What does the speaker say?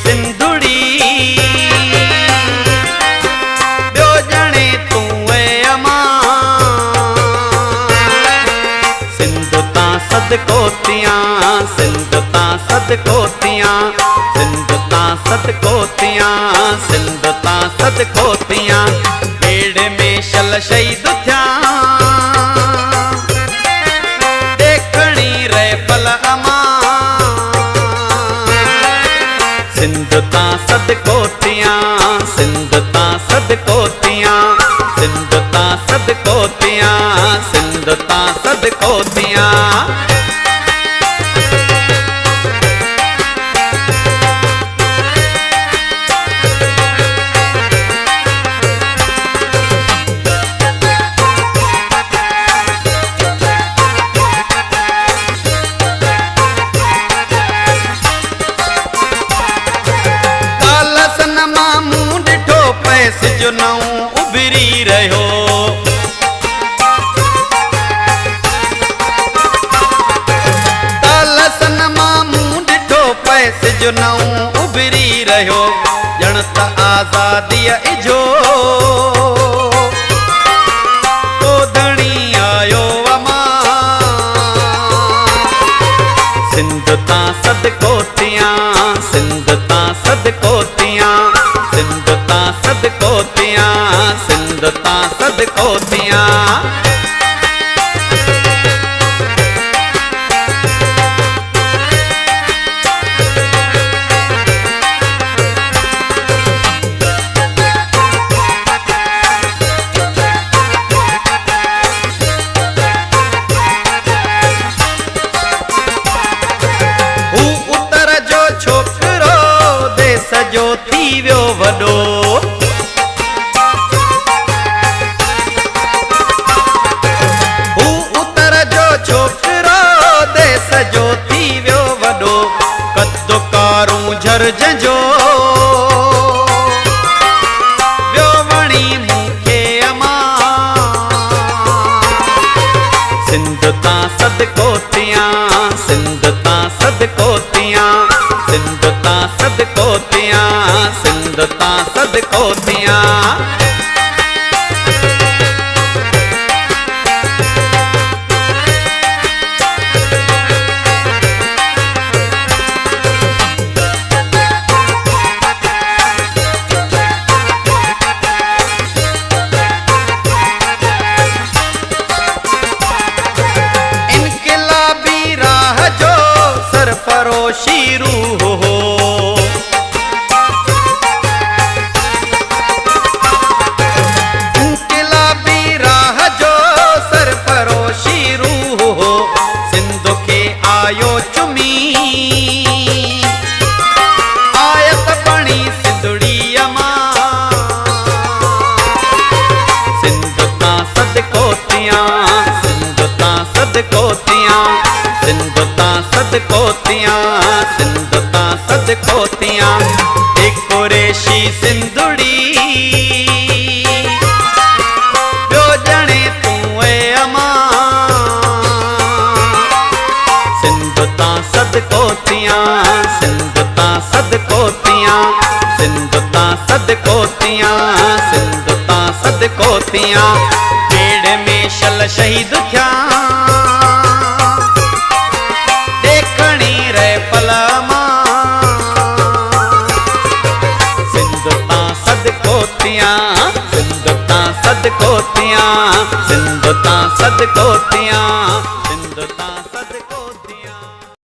सिंधुड़ी ॿियो ॼणे तूं ए अमां सिंध तां सदकोतियां सिंध तां सदकोतियां सिंध तां सदकोतियां सिंध तां सदकोतियां बेड़े में शल शहीद थिया देखणी रहे पल अमां सिंध तां सदकोतियां सिंध तां सदकोतियां सिंध तां सदकोतियां सिंध तां सदकोतियां जो नऊं उभरी रहियो तालसन मां मूं ॾिठो पैसे जो नऊं उभरी रहियो ॼण त आज़ादीअ इजो ओधणी आयो अमां सिंध तां सदकोतियां सिंध तां सदकोतियां सिंध तां सदकोतियां सिंध तां सदकोतियां हू उतर जो छोकरो देश जो थी वियो वॾो जो थी वियो वॾो कद कारूं झरझ जो वियो वणी मूंखे अमां सिंध तां सदकोतियां सिंध तां सदकोतियां सिंध तां सदकोतियां सिंध तां सदकोतियां सरफरोशी रूह हो इनकलाबी राह जो सरफरोशी रूह हो सिंध के आयो चुमी आयत बणी सिंधुड़ी अमां सिंध तां सदकोतियां सिंध तां सदकोतियां सिंध तां सदकोतियां सिंध तां सदकोतियां कुरैशी सिंधुड़ी ॿियो ॼणे तूं ए अमां सिंध तां सदकोतियां सिंध तां सदकोतियां सिंध तां सदकोतियां सिंध तां सदकोतियां बेड़े में शल शहीद थिया सिंध तां सदकोतियां सिंध तां सदकोतियां सिंध तां सदकोतियां